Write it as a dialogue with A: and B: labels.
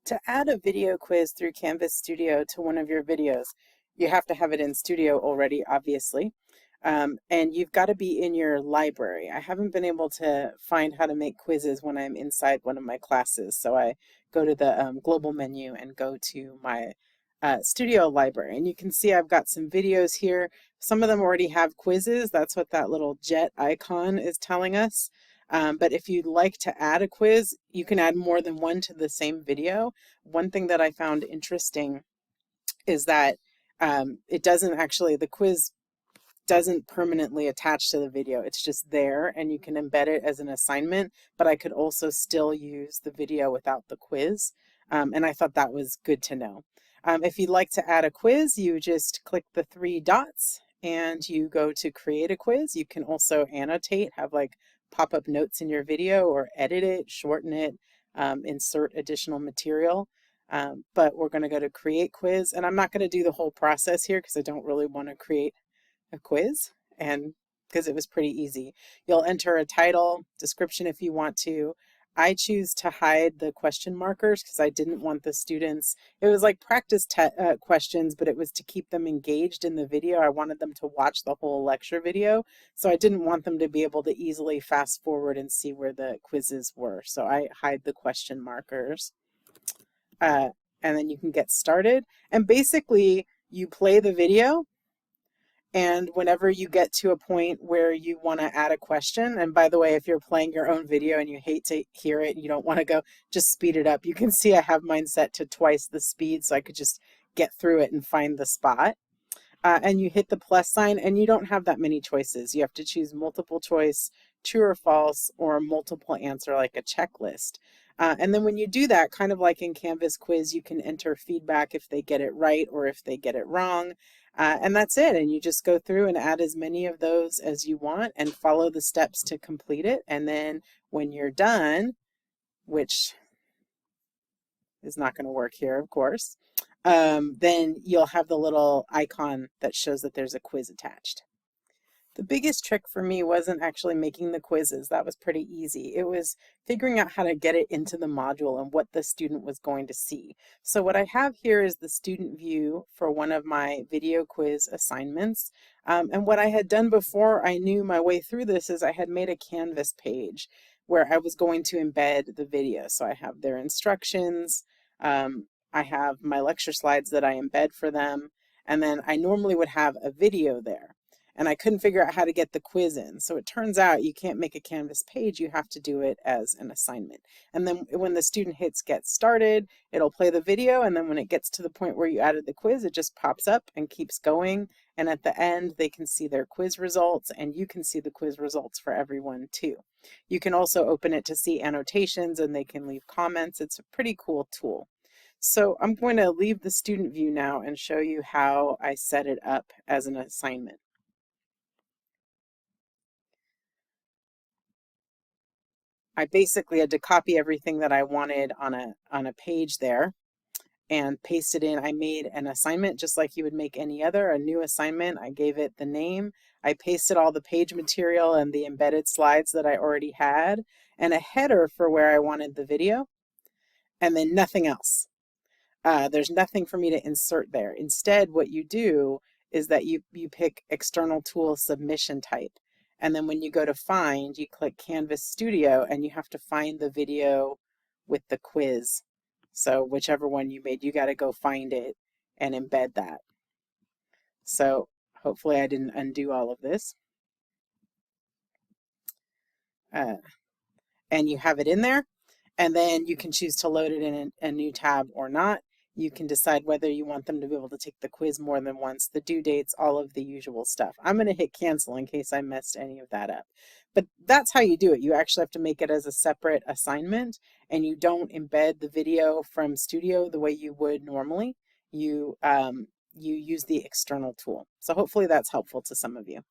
A: To add a video quiz through Canvas Studio to one of your videos, you have to have it in Studio already, obviously. And you've got to be in your library. I haven't been able to find how to make quizzes when I'm inside one of my classes. So I go to the global menu and go to my Studio library. And you can see I've got some videos here. Some of them already have quizzes. That's what that little jet icon is telling us. But if you'd like to add a quiz, you can add more than one to the same video. One thing that I found interesting is that the quiz doesn't permanently attach to the video. It's just there and you can embed it as an assignment, but I could also still use the video without the quiz. And I thought that was good to know. If you'd like to add a quiz, you just click the three dots and you go to create a quiz. You can also annotate, have like pop-up notes in your video or edit it, shorten it, insert additional material. But we're going to go to create quiz, and I'm not going to do the whole process here because I don't really want to create a quiz, and because it was pretty easy. You'll enter a title, description if you want to. I choose to hide the question markers because I didn't want the students, it was like practice questions, but it was to keep them engaged in the video. I wanted them to watch the whole lecture video, so I didn't want them to be able to easily fast forward and see where the quizzes were. So I hide the question markers. And then you can get started. And basically, you play the video, and whenever you get to a point where you want to add a question, and by the way, if you're playing your own video and you hate to hear it and you don't want to go, just speed it up. You can see I have mine set to twice the speed so I could just get through it and find the spot. And you hit the plus sign, and you don't have that many choices. You have to choose multiple choice, true or false, or a multiple answer like a checklist. And then when you do that, kind of like in Canvas quiz, you can enter feedback if they get it right or if they get it wrong. And that's it. And you just go through and add as many of those as you want and follow the steps to complete it. And then when you're done, which is not going to work here, of course, then you'll have the little icon that shows that there's a quiz attached. The biggest trick for me wasn't actually making the quizzes. That was pretty easy. It was figuring out how to get it into the module and what the student was going to see. So what I have here is the student view for one of my video quiz assignments. And what I had done before I knew my way through this is I had made a Canvas page where I was going to embed the video. So I have their instructions, I have my lecture slides that I embed for them, and then I normally would have a video there. And I couldn't figure out how to get the quiz in. So it turns out you can't make a Canvas page, you have to do it as an assignment. And then when the student hits get started, it'll play the video, and then when it gets to the point where you added the quiz, it just pops up and keeps going. And at the end, they can see their quiz results, and you can see the quiz results for everyone too. You can also open it to see annotations, and they can leave comments. It's a pretty cool tool. So I'm going to leave the student view now and show you how I set it up as an assignment. I basically had to copy everything that I wanted on a page there and paste it in. I made an assignment just like you would make any other, a new assignment. I gave it the name. I pasted all the page material and the embedded slides that I already had, and a header for where I wanted the video, and then nothing else. There's nothing for me to insert there. Instead, what you do is that you pick external tool submission type. And then when you go to find, you click Canvas Studio, and you have to find the video with the quiz. So whichever one you made, you got to go find it and embed that. So hopefully I didn't undo all of this. And you have it in there. And then you can choose to load it in a new tab or not. You can decide whether you want them to be able to take the quiz more than once, the due dates, all of the usual stuff. I'm going to hit cancel in case I messed any of that up. But that's how you do it. You actually have to make it as a separate assignment, and you don't embed the video from Studio the way you would normally. You use the external tool. So hopefully that's helpful to some of you.